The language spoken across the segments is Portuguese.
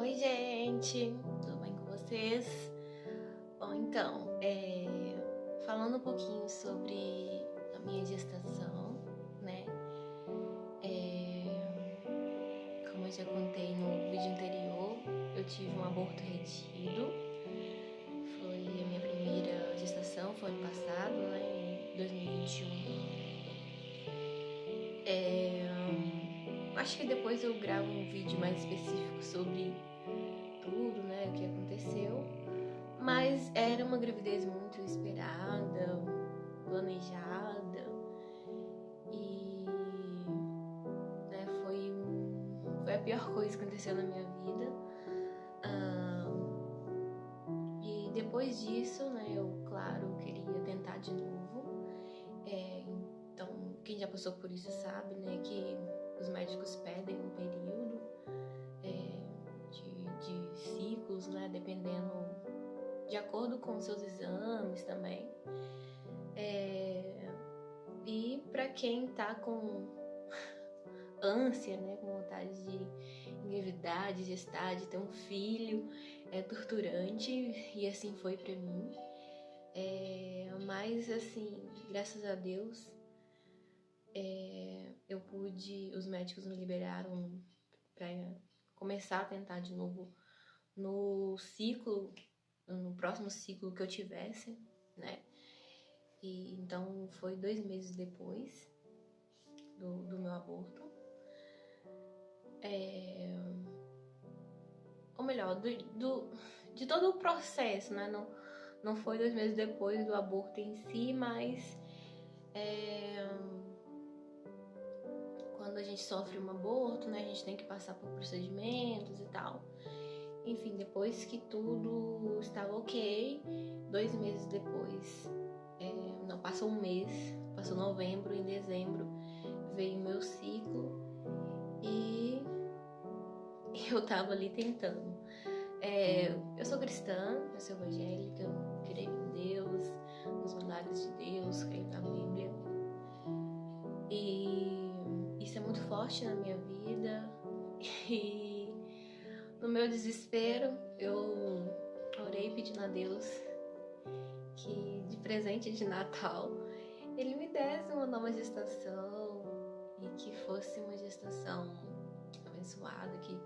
Oi, gente, tudo bem com vocês? Bom, então, falando um pouquinho sobre a minha gestação, né? Como eu já contei no vídeo anterior, eu tive um aborto retido. Foi a minha primeira gestação, foi ano passado, né? Em 2021. Acho que depois eu gravo um vídeo mais específico sobre tudo, né? O que aconteceu. Mas era uma gravidez muito esperada, planejada e né, foi a pior coisa que aconteceu na minha vida. E depois disso, né, eu, claro, queria tentar de novo. Então, quem já passou por isso sabe, né, que os médicos pedem um período de ciclos, né, dependendo, de acordo com seus exames também. E para quem tá com ânsia, né, com vontade de engravidar, de gestar, de ter um filho, é torturante, e assim foi pra mim. Mas assim, graças a Deus, eu pude, os médicos me liberaram para começar a tentar de novo no próximo ciclo que eu tivesse, né? E então foi 2 meses depois do meu aborto. Ou melhor, de todo o processo, né? Não foi 2 meses depois do aborto em si, mas quando a gente sofre um aborto, né? A gente tem que passar por procedimentos e tal. Enfim, depois que tudo estava ok, 2 meses depois, não, passou um mês, passou novembro, em dezembro veio meu ciclo e eu tava ali tentando. Eu sou cristã, eu sou evangélica, eu creio em Deus, nos milagres de Deus, creio na Bíblia. E isso é muito forte na minha vida. E no meu desespero, eu orei pedindo a Deus que de presente de Natal Ele me desse uma nova gestação e que fosse uma gestação abençoada, que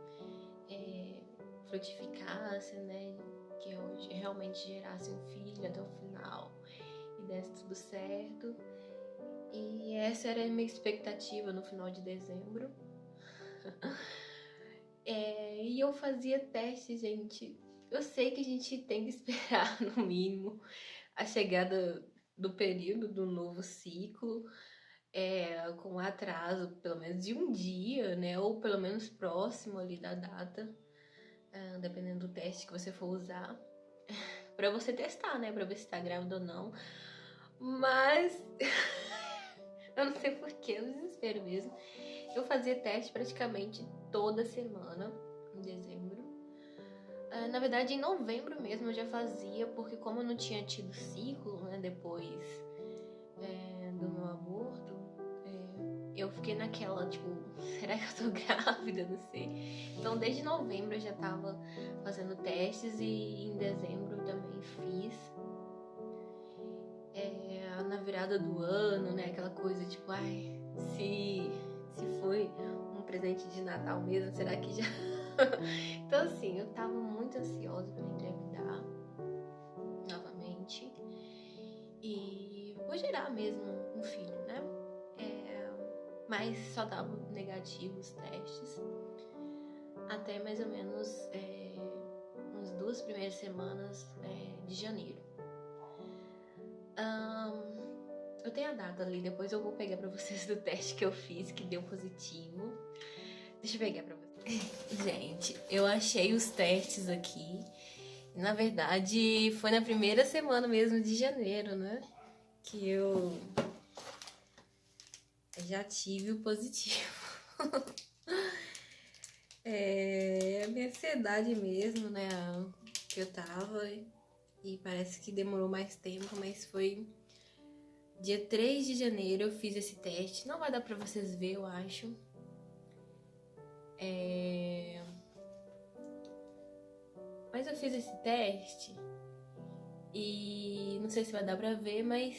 frutificasse, né? Que hoje realmente gerasse um filho até o final e desse tudo certo. E essa era a minha expectativa no final de dezembro. E eu fazia teste, gente. Eu sei que a gente tem que esperar, no mínimo, a chegada do período do novo ciclo, com atraso, pelo menos de um dia, né? Ou pelo menos próximo ali da data, dependendo do teste que você for usar, pra você testar, né? Pra ver se tá grávida ou não. Mas eu não sei porquê, eu desespero mesmo. Eu fazia teste praticamente toda semana, em dezembro. Na verdade, em novembro mesmo eu já fazia, porque como eu não tinha tido ciclo, né, depois do meu aborto, eu fiquei naquela, tipo, será que eu tô grávida? Não sei. Então, desde novembro eu já tava fazendo testes e em dezembro eu também fiz. Na virada do ano, né, aquela coisa tipo, ai, se foi um presente de Natal mesmo, será que já... Então, assim, eu tava muito ansiosa pra engravidar novamente e vou gerar mesmo um filho, né? Mas só dava negativos testes até mais ou menos umas 2 primeiras semanas de janeiro. Eu tenho a data ali, depois eu vou pegar pra vocês do teste que eu fiz, que deu positivo. Deixa eu pegar pra vocês. Gente, eu achei os testes aqui. Na verdade, foi na primeira semana mesmo de janeiro, né? Que eu já tive o positivo. A minha ansiedade mesmo, né? Que eu tava. E parece que demorou mais tempo, mas foi dia 3 de janeiro eu fiz esse teste. Não vai dar pra vocês ver, eu acho. Mas eu fiz esse teste e não sei se vai dar pra ver, mas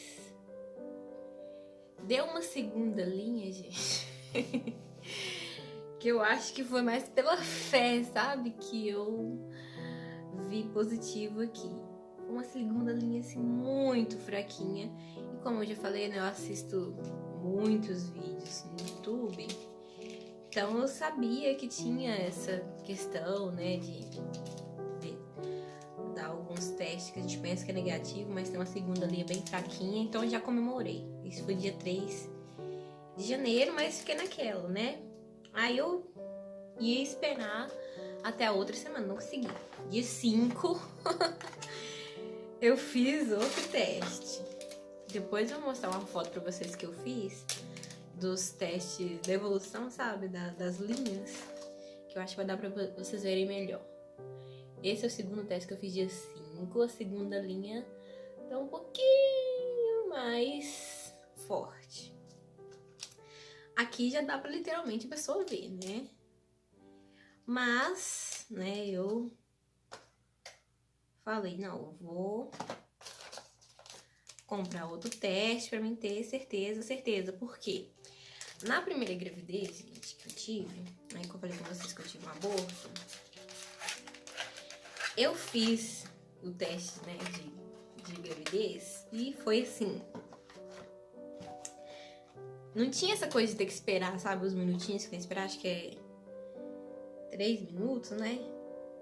deu uma segunda linha, gente. Que eu acho que foi mais pela fé, sabe? Que eu vi positivo aqui. Uma segunda linha assim muito fraquinha. E como eu já falei, né, eu assisto muitos vídeos no YouTube. Então eu sabia que tinha essa questão, né, de dar alguns testes que a gente pensa que é negativo, mas tem uma segunda linha bem fraquinha, então eu já comemorei. Isso foi dia 3 de janeiro, mas fiquei naquela, né? Aí eu ia esperar até a outra semana, não consegui. Dia 5 eu fiz outro teste. Depois eu vou mostrar uma foto pra vocês que eu fiz dos testes da evolução, sabe? Das linhas, que eu acho que vai dar pra vocês verem melhor. Esse é o segundo teste que eu fiz dia 5. A segunda linha tá um pouquinho mais forte. Aqui já dá pra literalmente a pessoa ver, né? Mas, né, eu falei, não, eu vou comprar outro teste pra mim ter certeza. Por quê? Na primeira gravidez, gente, que eu tive, aí que eu falei com vocês que eu tive um aborto, eu fiz o teste, né, de gravidez e foi assim. Não tinha essa coisa de ter que esperar, sabe, os minutinhos que tem que esperar, acho que é 3 minutos, né,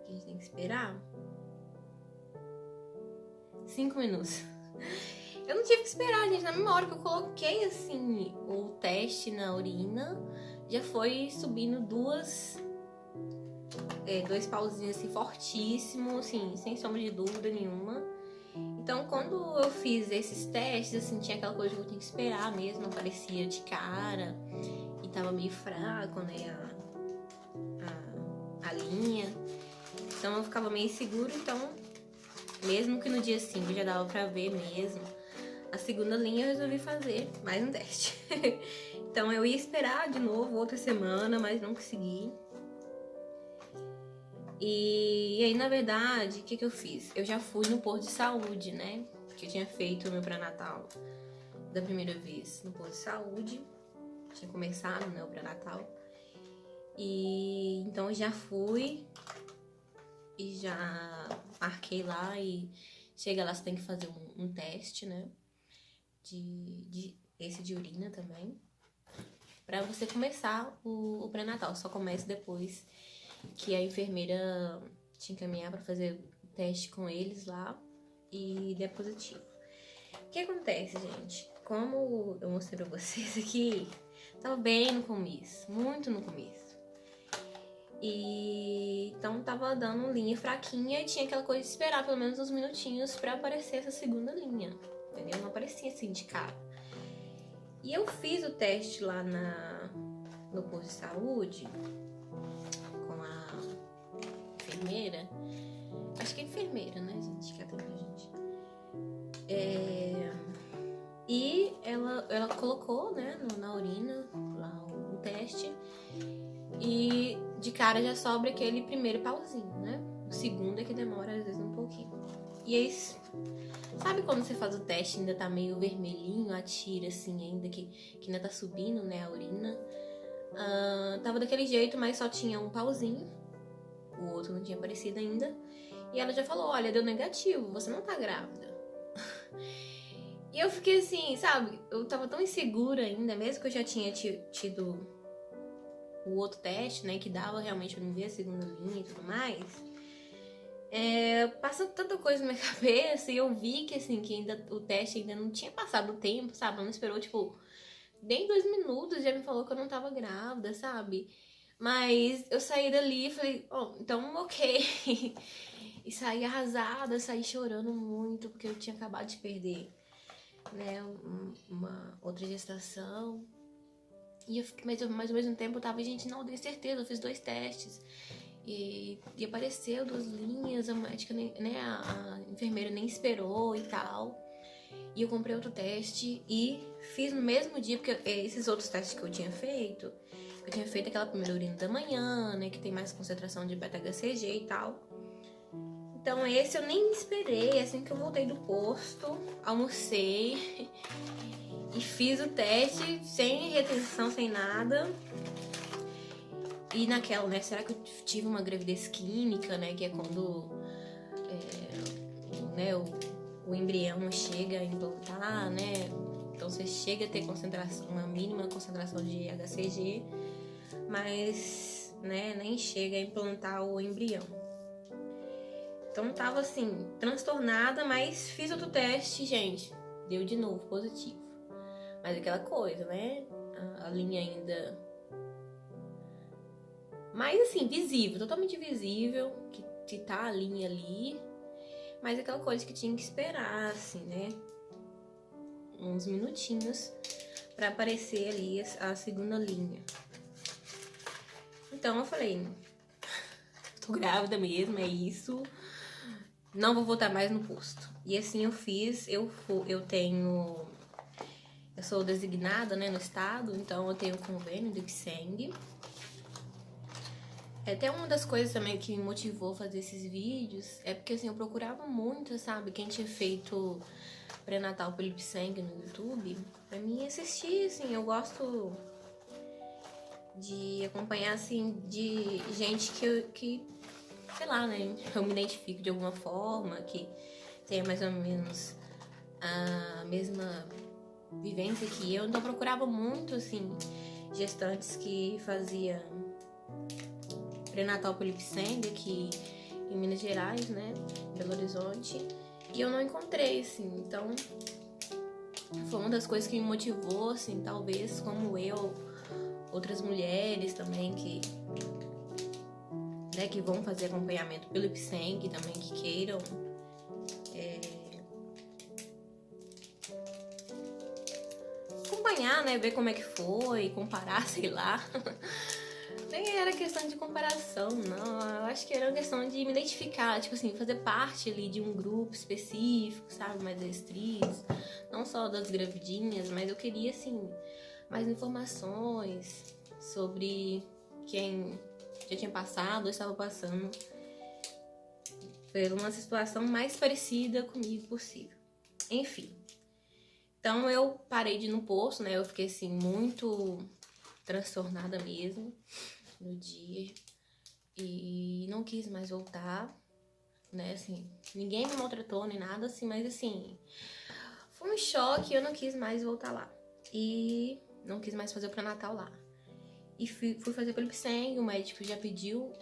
que a gente tem que esperar. 5 minutos. Eu não tive que esperar, gente. Na mesma hora que eu coloquei, assim, o teste na urina, já foi subindo dois pauzinhos, assim, fortíssimos, assim, sem sombra de dúvida nenhuma. Então, quando eu fiz esses testes, assim, tinha aquela coisa que eu tinha que esperar mesmo, não aparecia de cara, e tava meio fraco, né, a linha. Então, eu ficava meio insegura, então, mesmo que no dia 5 já dava pra ver mesmo, a segunda linha eu resolvi fazer mais um teste. Então eu ia esperar de novo outra semana, mas não consegui. E aí, na verdade, o que eu fiz? Eu já fui no posto de saúde, né? Que eu tinha feito o meu pré-natal da primeira vez no posto de saúde. Tinha começado, né, o pré-natal. E então eu já fui e já marquei lá e chega lá, você tem que fazer um teste, né? Esse de urina também, pra você começar o pré-natal. Só começa depois que a enfermeira te encaminhar pra fazer o teste com eles lá e der positivo. O que acontece, gente? Como eu mostrei pra vocês aqui, tava bem no começo, muito no começo. E então tava dando linha fraquinha e tinha aquela coisa de esperar pelo menos uns minutinhos pra aparecer essa segunda linha. Entendeu? Não aparecia assim de cara. E eu fiz o teste lá no posto de saúde com a enfermeira. Acho que é enfermeira, né, gente? Que atende a gente. E ela colocou, né, na urina lá o teste. E de cara já sobra aquele primeiro pauzinho, né? O segundo é que demora às vezes um pouquinho. E aí, sabe quando você faz o teste e ainda tá meio vermelhinho, a tira assim, ainda que ainda tá subindo, né, a urina? Tava daquele jeito, mas só tinha um pauzinho. O outro não tinha aparecido ainda. E ela já falou, olha, deu negativo, você não tá grávida. E eu fiquei assim, sabe? Eu tava tão insegura ainda, mesmo que eu já tinha tido o outro teste, né, que dava realmente pra me ver a segunda linha e tudo mais. Passando tanta coisa na minha cabeça e eu vi que, assim, que ainda, o teste ainda não tinha passado o tempo, sabe? Ela não esperou, tipo, nem 2 minutos, já me falou que eu não tava grávida, sabe? Mas eu saí dali e falei, então ok. E saí arrasada, saí chorando muito, porque eu tinha acabado de perder, né, uma outra gestação. E eu fiquei, mas ao mesmo tempo eu tava, gente, não, eu tenho certeza, eu fiz 2 testes. E apareceu 2 linhas, a médica, né, a enfermeira nem esperou e tal. E eu comprei outro teste e fiz no mesmo dia, porque esses outros testes que eu tinha feito aquela primeira urina da manhã, né, que tem mais concentração de beta-HCG e tal. Então esse eu nem esperei, assim que eu voltei do posto, almocei e fiz o teste sem retenção, sem nada. E naquela, né, será que eu tive uma gravidez química, né, que é quando né, o embrião não chega a implantar, né, então você chega a ter concentração, uma mínima concentração de HCG, mas, né, nem chega a implantar o embrião. Então tava assim, transtornada, mas fiz outro teste, gente, deu de novo positivo. Mas aquela coisa, né, a linha ainda... Mas assim, visível, totalmente visível, que tá a linha ali. Mas aquela coisa que tinha que esperar, assim, né? Uns minutinhos pra aparecer ali a segunda linha. Então eu falei, tô grávida mesmo, é isso. Não vou voltar mais no posto. E assim eu fiz, eu sou designada, né, no estado, então eu tenho convênio do IPSENG. Até uma das coisas também que me motivou a fazer esses vídeos é porque, assim, eu procurava muito, sabe, quem tinha feito pré-natal pelo IPSENG no YouTube, pra mim assistir, assim, eu gosto de acompanhar, assim, de gente que sei lá, né, eu me identifico de alguma forma, que tenha mais ou menos a mesma vivência que eu, então eu procurava muito, assim, gestantes que faziam pré-natal pelo IPSENG aqui em Minas Gerais, né, Belo Horizonte, e eu não encontrei, assim, então foi uma das coisas que me motivou, assim, talvez como eu, outras mulheres também que, né, que vão fazer acompanhamento pelo IPSENG também, que queiram acompanhar, né, ver como é que foi, comparar, sei lá. Nem era questão de comparação, não. Eu acho que era uma questão de me identificar, tipo assim, fazer parte ali de um grupo específico, sabe? Mais restrito. Não só das gravidinhas, mas eu queria, assim, mais informações sobre quem já tinha passado ou estava passando por uma situação mais parecida comigo possível. Enfim. Então eu parei de ir no posto, né? Eu fiquei, assim, muito transtornada mesmo no dia e não quis mais voltar, né, assim, ninguém me maltratou nem nada assim, mas assim, foi um choque, eu não quis mais voltar lá e não quis mais fazer o pré-natal lá e fui fazer pelo IPSENG, o médico já pediu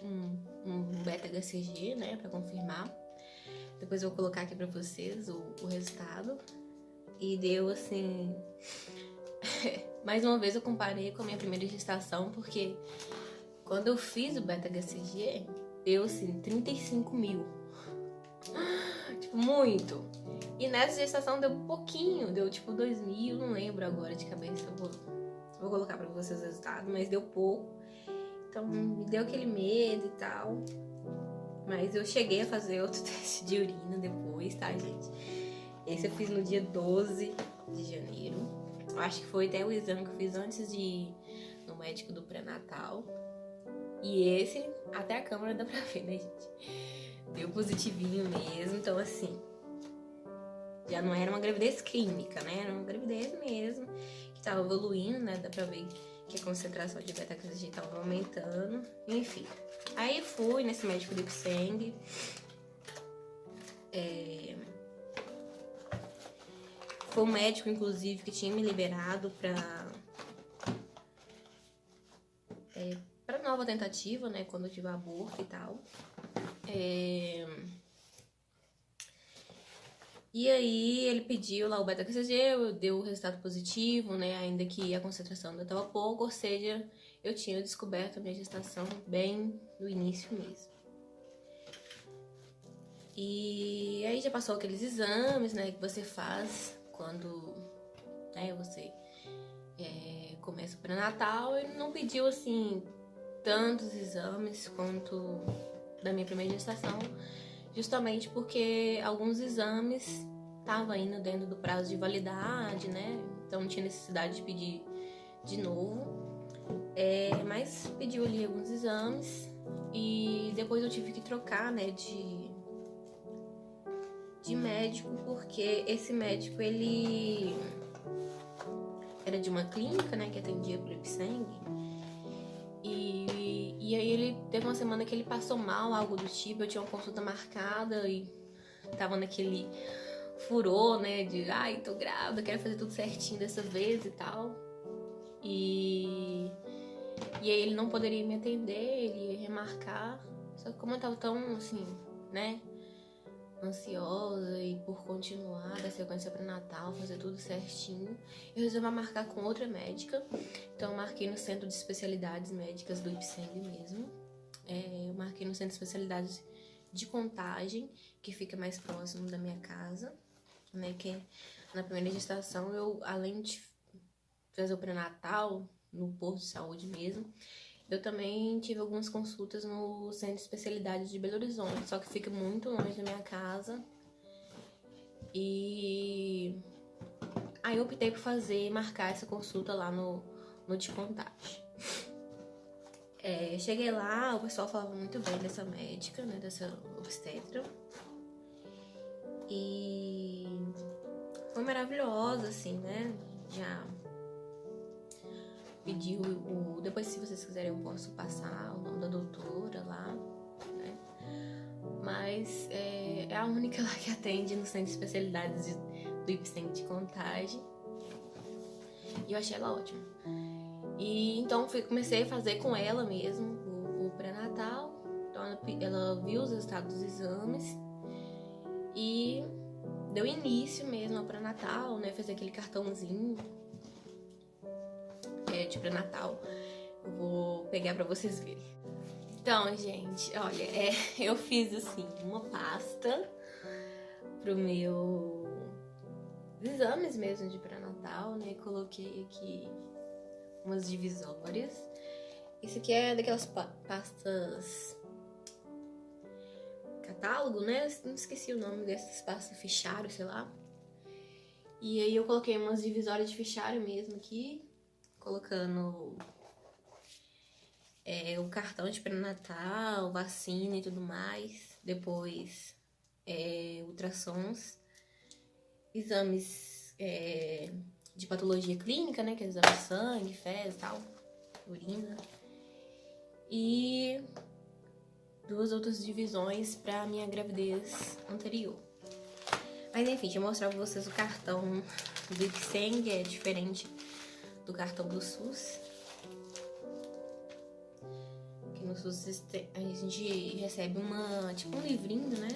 um beta-HCG, né, pra confirmar, depois eu vou colocar aqui pra vocês o resultado e deu assim, mais uma vez eu comparei com a minha primeira gestação, porque quando eu fiz o beta-HCG, deu assim, 35 mil. Tipo, muito. E nessa gestação deu pouquinho, deu tipo 2 mil, não lembro agora de cabeça. Eu vou colocar pra vocês o resultado, mas deu pouco. Então me deu aquele medo e tal. Mas eu cheguei a fazer outro teste de urina depois, tá, gente? Esse eu fiz no dia 12 de janeiro. Eu acho que foi até o exame que eu fiz antes de ir no médico do pré-natal. E esse, até a câmera dá pra ver, né, gente? Deu positivinho mesmo, então assim, já não era uma gravidez química, né? Era uma gravidez mesmo, que tava evoluindo, né? Dá pra ver que a concentração de beta-HCG tava aumentando, enfim. Aí fui nesse médico do IPSENG, foi um médico, inclusive, que tinha me liberado pra nova tentativa, né, quando eu tive aborto e tal. E aí ele pediu lá o beta-HCG, deu o resultado positivo, né, ainda que a concentração ainda estava pouco, ou seja, eu tinha descoberto a minha gestação bem no início mesmo. E aí já passou aqueles exames, né, que você faz quando, né, você começa o pré-natal. Ele não pediu, assim, tantos exames quanto da minha primeira gestação, justamente porque alguns exames estavam indo dentro do prazo de validade, né? Então não tinha necessidade de pedir de novo. Mas pediu ali alguns exames e depois eu tive que trocar, né, de de médico, porque esse médico, ele era de uma clínica, né, que atendia por Ipsengue. E aí ele teve uma semana que ele passou mal, algo do tipo. Eu tinha uma consulta marcada e tava naquele furor, né, de ai, tô grávida, quero fazer tudo certinho dessa vez e tal. E aí ele não poderia me atender, ele ia remarcar. Só que como eu tava tão, assim, né, ansiosa e por continuar da sequência pré-natal, fazer tudo certinho, eu resolvi marcar com outra médica. Então eu marquei no Centro de Especialidades Médicas do Ipsengue mesmo. Eu marquei no Centro de Especialidades de Contagem, que fica mais próximo da minha casa, né, que na primeira gestação eu, além de fazer o pré-natal no posto de saúde mesmo, eu também tive algumas consultas no Centro de Especialidades de Belo Horizonte, só que fica muito longe da minha casa. E aí eu optei por marcar essa consulta lá no de Contagem. Cheguei lá, o pessoal falava muito bem dessa médica, né, dessa obstetra. E foi maravilhosa, assim, né, já pediu depois, se vocês quiserem, eu posso passar o nome da doutora lá, né? Mas é a única lá que atende no Centro de Especialidades do Ipsengue de Contagem. E eu achei ela ótima. E então comecei a fazer com ela mesmo o pré-natal. Então ela viu os resultados dos exames e deu início mesmo ao pré-natal, né? Fez aquele cartãozinho de pré-natal. Eu vou pegar pra vocês verem. Então, gente, olha, eu fiz assim uma pasta pro meu exames mesmo de pré-natal, né? Coloquei aqui umas divisórias. Isso aqui é daquelas pastas catálogo, né? Eu não esqueci o nome dessas pastas, fichário, sei lá. E aí eu coloquei umas divisórias de fichário mesmo aqui, colocando o cartão de pré-natal, vacina e tudo mais. Depois ultrassons, exames de patologia clínica, né? Que é exame de sangue, fezes e tal, urina. E 2 outras divisões para minha gravidez anterior. Mas enfim, deixa eu mostrar pra vocês o cartão do Ipsengue, é diferente do cartão do SUS. Aqui no SUS a gente recebe tipo um livrinho, né?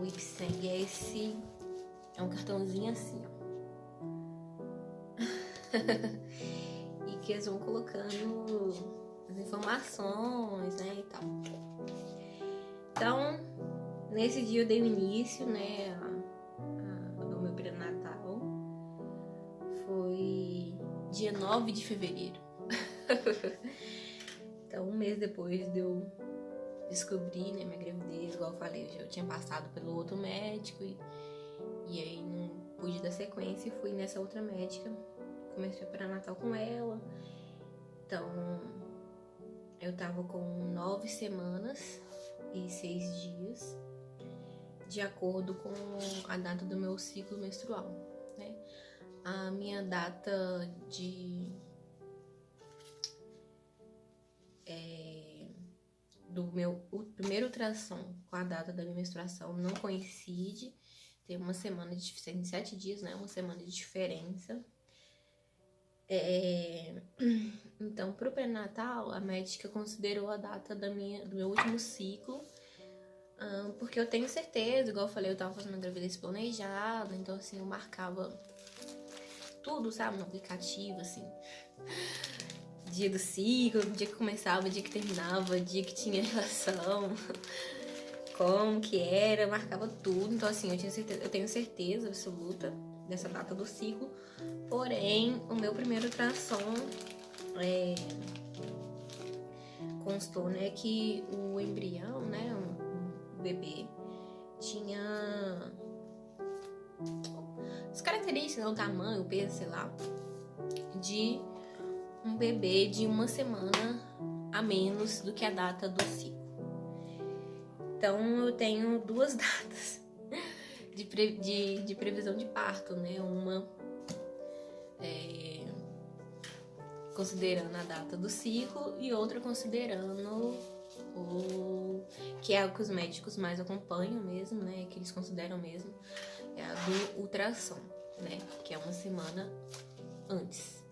O Ipsengue é um cartãozinho assim, ó. E que eles vão colocando as informações, né, e tal. Então, nesse dia eu dei o início, né, ao meu pré-natal. Foi dia 9 de fevereiro. Então, um mês depois de eu descobrir, né, minha gravidez, igual eu falei, eu tinha passado pelo outro médico e aí não pude dar sequência e fui nessa outra médica. Comecei o pré-natal com ela. Então, eu tava com 9 semanas e 6 dias, de acordo com a data do meu ciclo menstrual, né? A minha data o primeiro ultrassom com a data da minha menstruação não coincide. Tem uma semana de diferença, 7 dias, né? Uma semana de diferença. Então, pro pré-natal, a médica considerou a data do meu último ciclo, porque eu tenho certeza, igual eu falei, eu tava fazendo uma gravidez planejada, então assim, eu marcava tudo, sabe, no aplicativo, assim, dia do ciclo, dia que começava, dia que terminava, dia que tinha relação, como que era, eu marcava tudo. Então assim, eu tenho certeza absoluta dessa data do ciclo. Porém, o meu primeiro ultrassom constou, né, que o embrião, né, o bebê, tinha as características, né, o tamanho, o peso, sei lá, de um bebê de 1 semana a menos do que a data do ciclo. Então eu tenho duas datas de previsão de parto, né? Uma considerando a data do ciclo e outra considerando o que é o que os médicos mais acompanham mesmo, né? Que eles consideram mesmo, é a do ultrassom, né? Que é uma semana antes.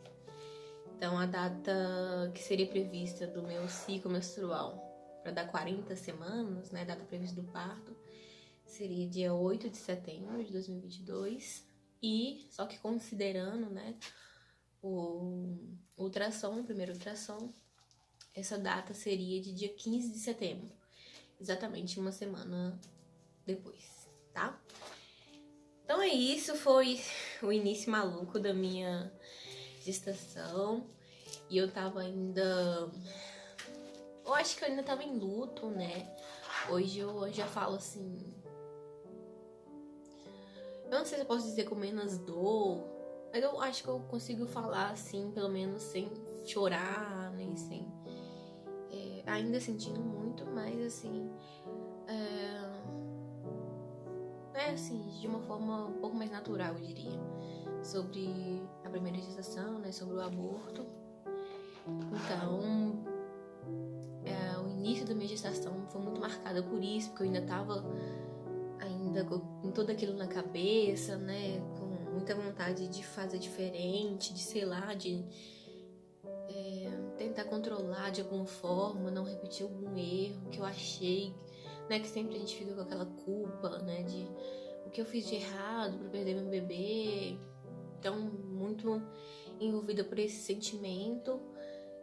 Então a data que seria prevista do meu ciclo menstrual para dar 40 semanas, né? Data prevista do parto, seria dia 8 de setembro de 2022. E, só que considerando, né, o ultrassom, o primeiro ultrassom, essa data seria de dia 15 de setembro, exatamente uma semana depois, tá? Então é isso, foi o início maluco da minha gestação. E eu tava ainda... Eu acho que eu ainda tava em luto, né? Hoje eu já falo assim... Eu não sei se eu posso dizer com menos dor, mas eu acho que eu consigo falar assim, pelo menos sem chorar, nem sem... ainda sentindo muito, mas assim... assim, de uma forma um pouco mais natural, eu diria. Sobre a primeira gestação, né? Sobre o aborto. Então... o início da minha gestação foi muito marcada por isso, porque eu ainda tava com tudo aquilo na cabeça, né? Com muita vontade de fazer diferente, de sei lá, de tentar controlar de alguma forma, não repetir algum erro que eu achei, né? Que sempre a gente fica com aquela culpa, né? De o que eu fiz de errado pra perder meu bebê. Então, muito envolvida por esse sentimento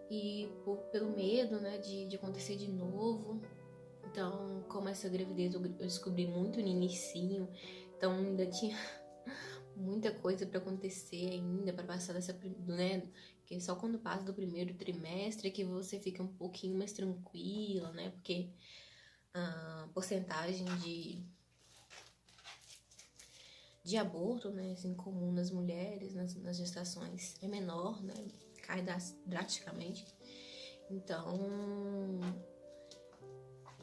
e pelo medo, né? De acontecer de novo. Então, como essa gravidez eu descobri muito no inicinho, então ainda tinha muita coisa pra acontecer ainda, pra passar dessa, né? Porque só quando passa do primeiro trimestre é que você fica um pouquinho mais tranquila, né? Porque a porcentagem de aborto, né? Assim, comum nas mulheres, nas gestações, é menor, né? Cai drasticamente. Então...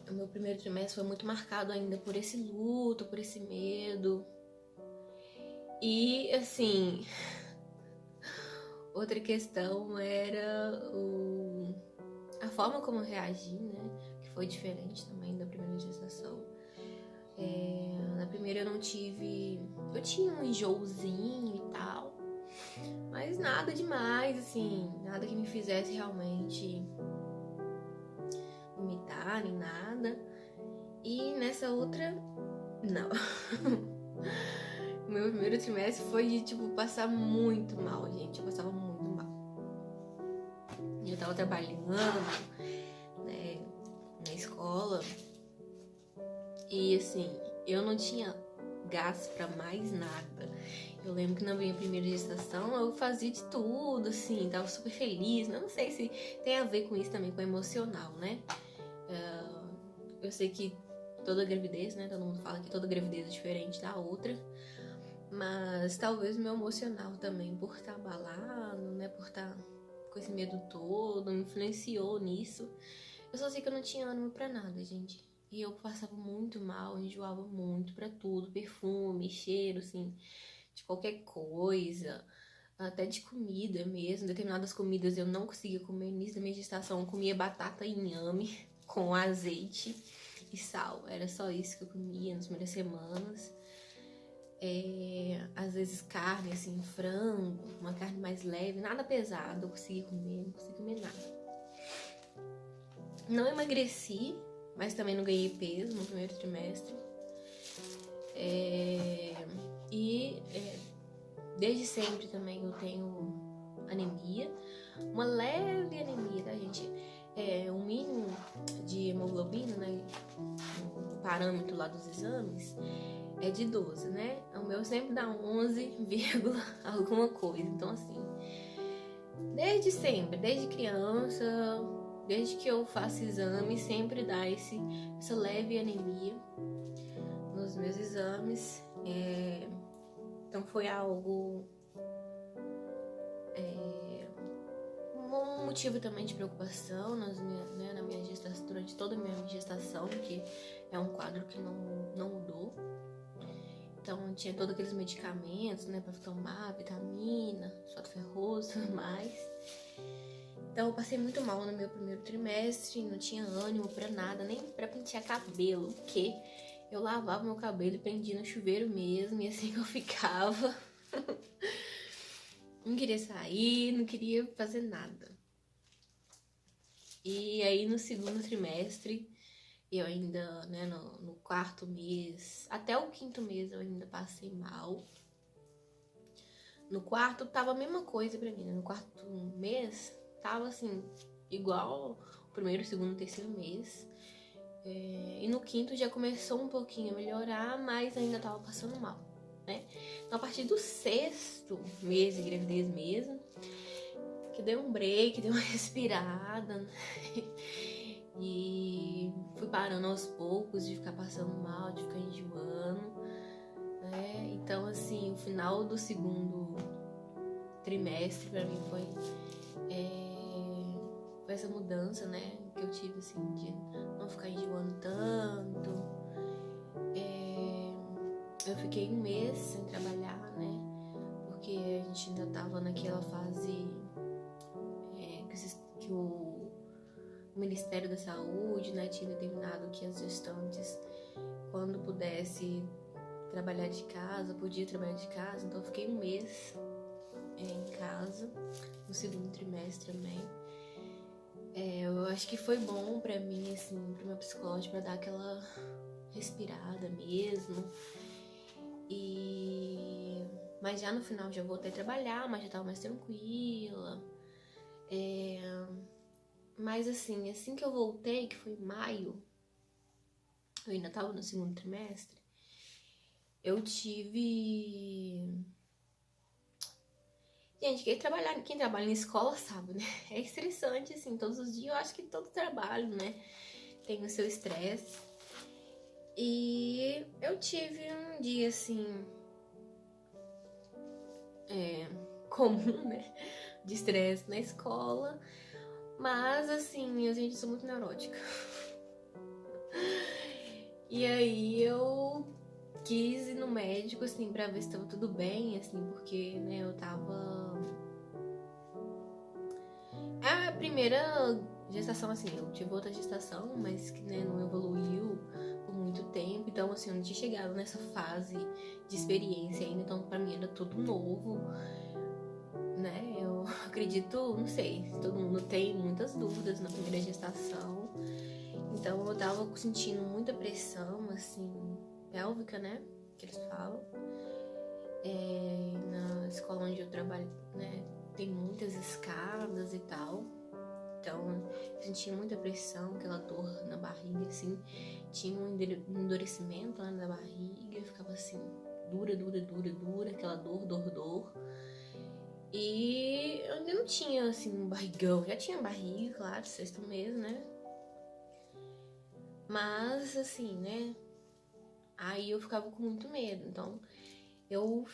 o meu primeiro trimestre foi muito marcado ainda por esse luto, por esse medo. E, assim, outra questão era a forma como eu reagi, né? Que foi diferente também da primeira gestação. Na primeira eu não tive... Eu tinha um enjoozinho e tal, mas nada demais, assim, nada que me fizesse realmente vomitar nem nada. E nessa outra, não. O meu primeiro trimestre foi de, tipo, passar muito mal, gente. Eu passava muito mal. Eu tava trabalhando, né, na escola. E, assim, eu não tinha gás pra mais nada. Eu lembro que na minha primeira gestação eu fazia de tudo, assim, tava super feliz. Eu não sei se tem a ver com isso também, com o emocional, né? Eu sei que toda gravidez, né? Todo mundo fala que toda gravidez é diferente da outra. Mas talvez o meu emocional também, por estar abalado, né? Por estar com esse medo todo, me influenciou nisso. Eu só sei que eu não tinha ânimo pra nada, gente. E eu passava muito mal, enjoava muito pra tudo. Perfume, cheiro, assim, de qualquer coisa. Até de comida mesmo. Determinadas comidas eu não conseguia comer. No início da minha gestação eu comia batata e inhame com azeite e sal. Era só isso que eu comia nas primeiras semanas. Às vezes carne, assim, frango, uma carne mais leve, nada pesado eu consegui comer, não consegui comer nada. Não emagreci, mas também não ganhei peso no primeiro trimestre. Desde sempre também eu tenho anemia, uma leve anemia, tá, gente? O mínimo de hemoglobina, né, o parâmetro lá dos exames, é de 12, né? O meu sempre dá 11, alguma coisa. Então, assim, desde sempre, desde criança, desde que eu faço exame, sempre dá essa leve anemia nos meus exames. Então foi algo... um motivo também de preocupação na minha gestação, durante toda a minha gestação, porque É um quadro que não mudou. Então tinha todos aqueles medicamentos, né, pra tomar, vitamina, sódio ferroso e tudo mais. Então eu passei muito mal no meu primeiro trimestre, não tinha ânimo pra nada, nem pra pentear cabelo, porque eu lavava meu cabelo e prendia no chuveiro mesmo, e assim que eu ficava. Não queria sair, não queria fazer nada. E aí no segundo trimestre, eu ainda, né, no quarto mês, até o quinto mês eu ainda passei mal. No quarto tava a mesma coisa pra mim, né? No quarto mês tava assim, igual o primeiro, segundo, terceiro mês. E no quinto já começou um pouquinho a melhorar, mas ainda tava passando mal, né? Então a partir do sexto mês de gravidez mesmo, que dei um break, dei uma respirada, né? E fui parando aos poucos de ficar passando mal, de ficar enjoando, né? Então assim, o final do segundo trimestre pra mim foi essa mudança, né, que eu tive, assim, de não ficar enjoando tanto. Eu fiquei um mês sem trabalhar, né, porque a gente ainda tava naquela fase que o Ministério da Saúde, né, tinha determinado que as gestantes, quando pudesse trabalhar de casa, podia trabalhar de casa. Então eu fiquei um mês em casa, no segundo trimestre também. Eu acho que foi bom pra mim, assim, pro meu psicológico, pra dar aquela respirada mesmo. Mas já no final já voltei a trabalhar, mas já tava mais tranquila. Mas assim que eu voltei, que foi em maio, eu ainda tava no segundo trimestre, eu tive... Gente, quem trabalha em escola sabe, né? É estressante, assim, todos os dias. Eu acho que todo trabalho, né, tem o seu estresse. E eu tive um dia, assim, comum, né, de estresse na escola. Mas, assim, a gente sou muito neurótica. E aí eu quis ir no médico, assim, pra ver se tava tudo bem, assim, porque, né, eu tava... A primeira gestação, assim, eu tive outra gestação, mas que, né, não evoluiu por muito tempo. Então, assim, eu não tinha chegado nessa fase de experiência ainda, então pra mim era tudo novo, né? Eu acredito, não sei, todo mundo tem muitas dúvidas na primeira gestação. Então eu tava sentindo muita pressão, assim, pélvica, né, que eles falam. Na escola onde eu trabalho, né, tem muitas escadas e tal. Então eu sentia muita pressão, aquela dor na barriga, assim. Tinha um endurecimento lá na barriga, ficava assim, dura, aquela dor. E eu ainda não tinha, assim, um barrigão. Já tinha barriga, claro, sexto mês, né? Mas, assim, né? Aí eu ficava com muito medo. Então, eu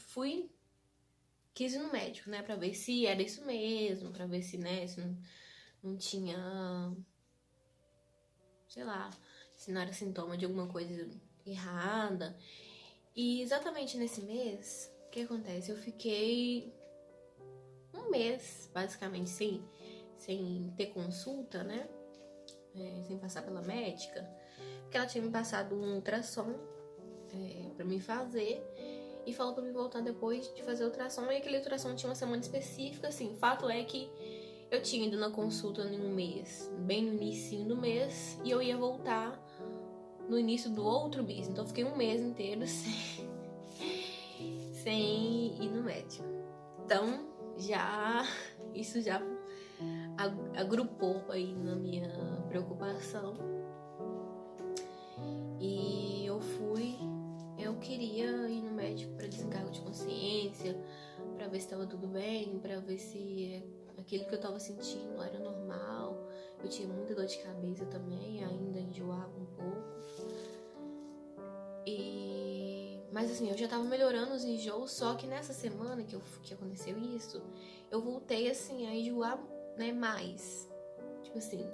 quis ir no médico, né? Pra ver se era isso mesmo. Pra ver se, né? Se não tinha... Sei lá. Se não era sintoma de alguma coisa errada. E exatamente nesse mês, o que acontece? Eu fiquei um mês, basicamente, sem ter consulta, né? Sem passar pela médica. Porque ela tinha me passado um ultrassom pra mim fazer. E falou pra mim voltar depois de fazer o ultrassom. E aquele ultrassom tinha uma semana específica, assim. Fato é que eu tinha ido na consulta em um mês, bem no início do mês. E eu ia voltar no início do outro mês. Então eu fiquei um mês inteiro sem ir no médico. Então, isso já agrupou aí na minha preocupação. E eu queria ir no médico para desencargo de consciência, para ver se estava tudo bem, para ver se aquilo que eu tava sentindo era normal. Eu tinha muita dor de cabeça também, ainda enjoava um pouco. Mas assim, eu já tava melhorando os enjoos, só que nessa semana que aconteceu isso, eu voltei assim a enjoar, né, mais. Tipo assim,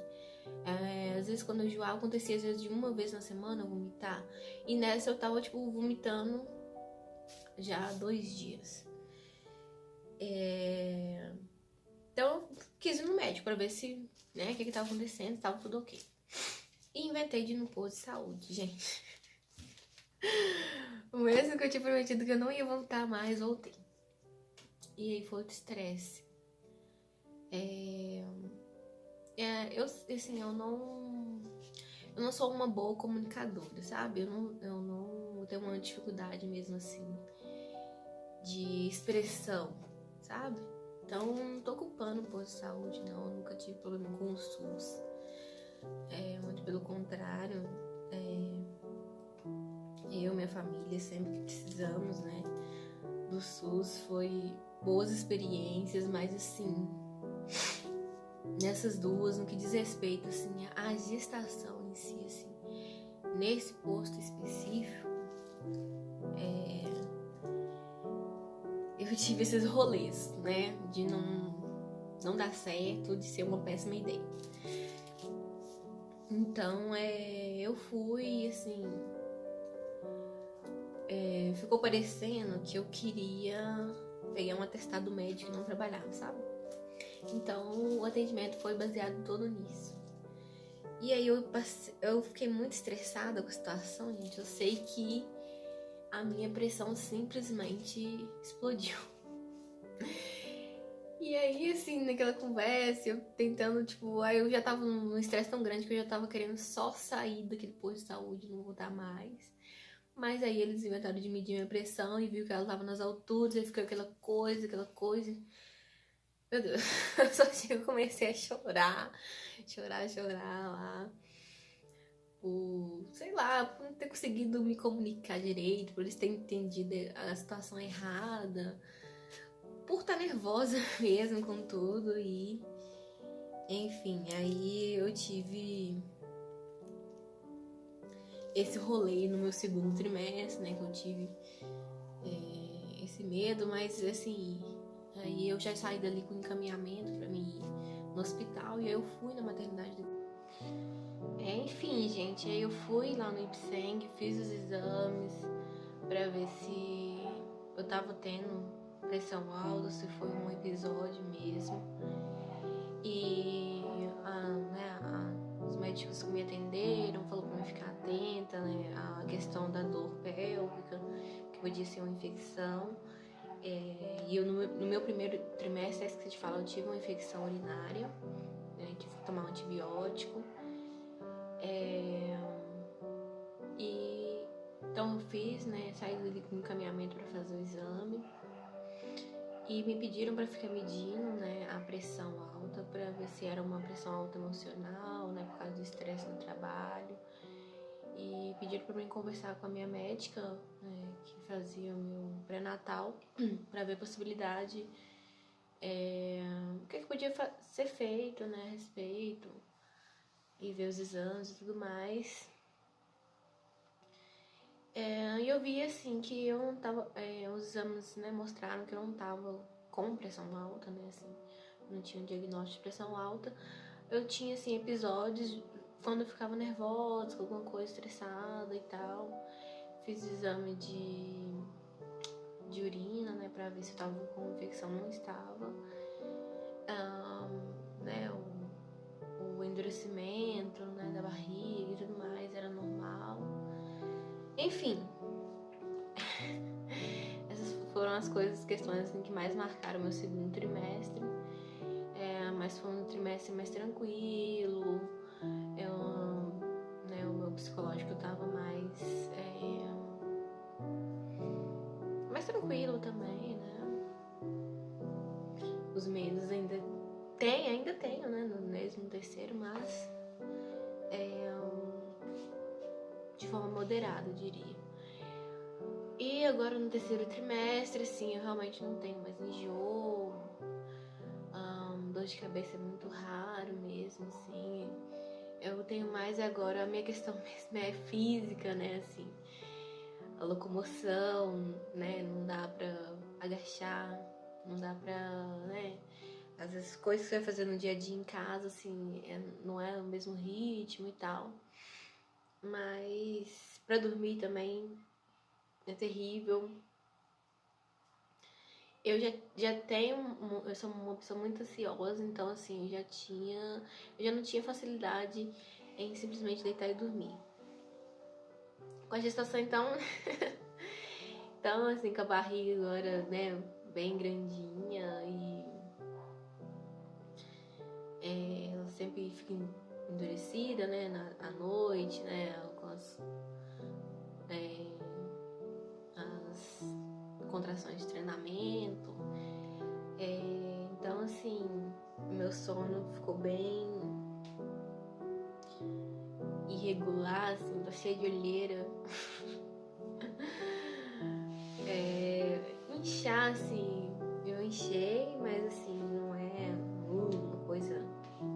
Às vezes quando eu enjoava, acontecia às vezes de uma vez na semana vomitar. E nessa eu tava, tipo, vomitando já há 2 dias. Então eu quis ir no médico pra ver se, né, o que tava acontecendo, tava tudo ok. E inventei de ir no posto de saúde, gente. O mesmo que eu tinha prometido que eu não ia voltar mais, voltei. E aí foi outro estresse. Eu não sou uma boa comunicadora, sabe? Eu não tenho uma dificuldade mesmo assim de expressão, sabe? Então não tô culpando o posto de saúde, não. Eu nunca tive problema com o SUS. Muito pelo contrário. Eu e minha família, sempre que precisamos, né, do SUS, foi boas experiências, mas assim, nessas duas, no que diz respeito, assim, à gestação em si, assim, nesse posto específico, eu tive esses rolês, né, de não dar certo, de ser uma péssima ideia. Então, eu fui, assim, ficou parecendo que eu queria pegar um atestado médico e não trabalhar, sabe? Então, o atendimento foi baseado todo nisso. E aí eu fiquei muito estressada com a situação, gente. Eu sei que a minha pressão simplesmente explodiu. E aí, assim, naquela conversa, eu tentando, tipo, aí eu já tava num estresse tão grande que eu já tava querendo só sair daquele posto de saúde, não voltar mais. Mas aí eles inventaram de medir minha pressão e viu que ela tava nas alturas, aí ficou aquela coisa. Meu Deus, eu só tinha que comecei a chorar lá. Sei lá, por não ter conseguido me comunicar direito, por eles terem entendido a situação errada, por estar nervosa mesmo com tudo e... Enfim, aí eu tive esse rolê no meu segundo trimestre, né, que eu tive esse medo, mas assim, aí eu já saí dali com encaminhamento pra mim ir no hospital e aí eu fui na maternidade. Enfim, gente, aí eu fui lá no IPSENG, fiz os exames pra ver se eu tava tendo pressão alta, se foi um episódio mesmo. E os médicos que me atenderam falaram pra mim ficar atenta, né, à questão da dor pélvica, que podia ser uma infecção. E eu no meu primeiro trimestre, que eu te falo, eu tive uma infecção urinária, né, tive que tomar um antibiótico. Então eu fiz, né, saí dali com encaminhamento para fazer o exame e me pediram para ficar medindo, né, a pressão alta para ver se era uma pressão alta emocional, né, por causa do estresse no trabalho. E pediram para mim conversar com a minha médica, né, que fazia o meu pré-natal, para ver a possibilidade, o que podia ser feito, né, a respeito, e ver os exames e tudo mais. E eu vi, assim, que eu não tava... os exames, né, mostraram que eu não tava com pressão alta, né, assim, não tinha um diagnóstico de pressão alta. Eu tinha, assim, episódios quando eu ficava nervosa, com alguma coisa, estressada e tal. Fiz exame de urina, né, pra ver se eu tava com infecção, não estava. Né, o endurecimento, né, da barriga e tudo mais era normal. Enfim, essas foram as questões assim, que mais marcaram o meu segundo trimestre. Mas foi um trimestre mais tranquilo. O meu psicológico tava mais tranquilo também, né? Os medos ainda tenho, né? No mesmo terceiro, mas de forma moderada, eu diria. E agora no terceiro trimestre, assim, eu realmente não tenho mais enjoo. Dor de cabeça é muito raro mesmo, assim. Eu tenho mais agora, a minha questão mesmo é física, né, assim. A locomoção, né, não dá pra agachar, não dá pra, né, às vezes coisas que você vai fazer no dia a dia em casa, assim, não é o mesmo ritmo e tal. Mas pra dormir também é terrível. Eu já tenho, eu sou uma pessoa muito ansiosa, então assim, eu já não tinha facilidade em simplesmente deitar e dormir. Com a gestação, então, então assim, com a barriga agora, né, bem grandinha e ela sempre fica endurecida, né, à noite, né, com as contrações de treinamento. Então, assim, meu sono ficou bem irregular, assim, tô cheia de olheira. Inchar, assim, eu inchei, mas assim, não é uma coisa,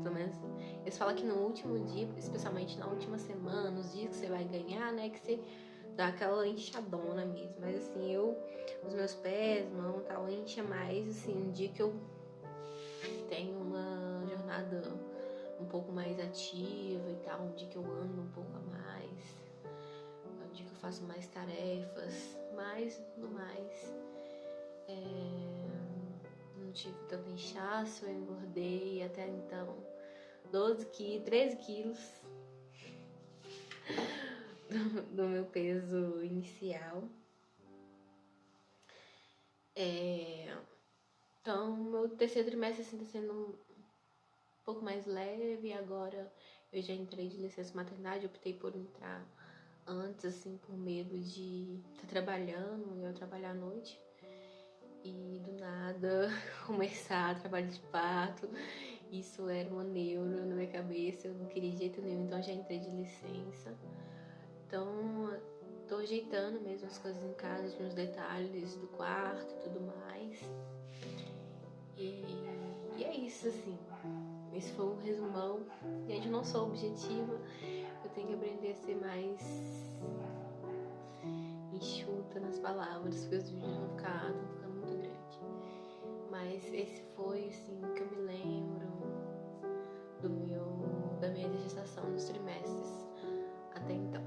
pelo menos, eles falam que no último dia, especialmente na última semana, nos dias que você vai ganhar, né, que você dá aquela inchadona mesmo, mas assim, os meus pés, mão, tal, incha mais, assim, um dia que eu tenho uma jornada um pouco mais ativa e tal, um dia que eu ando um pouco a mais, um dia que eu faço mais tarefas, mas no mais não tive tanto inchaço, eu engordei até então 13 quilos do meu peso inicial. Então, meu terceiro trimestre assim, tá sendo um pouco mais leve. Agora eu já entrei de licença maternidade, optei por entrar antes, assim, por medo de estar trabalhando, eu trabalhar à noite. E do nada começar trabalho de parto. Isso era uma neura na minha cabeça, eu não queria de jeito nenhum, então eu já entrei de licença. Então, tô ajeitando mesmo as coisas em casa, os meus detalhes do quarto e tudo mais. E é isso, assim. Esse foi um resumão. Gente, eu não sou objetiva, eu tenho que aprender a ser mais enxuta nas palavras, porque os vídeos vão estão ficando muito grandes. Mas esse foi, assim, que eu me lembro da minha gestação nos trimestres até então.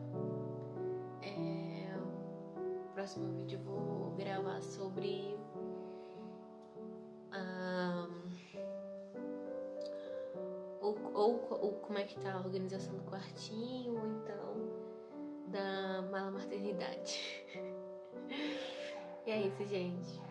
No próximo vídeo eu vou gravar sobre ou como é que tá a organização do quartinho, ou então da mala maternidade. E é isso, gente.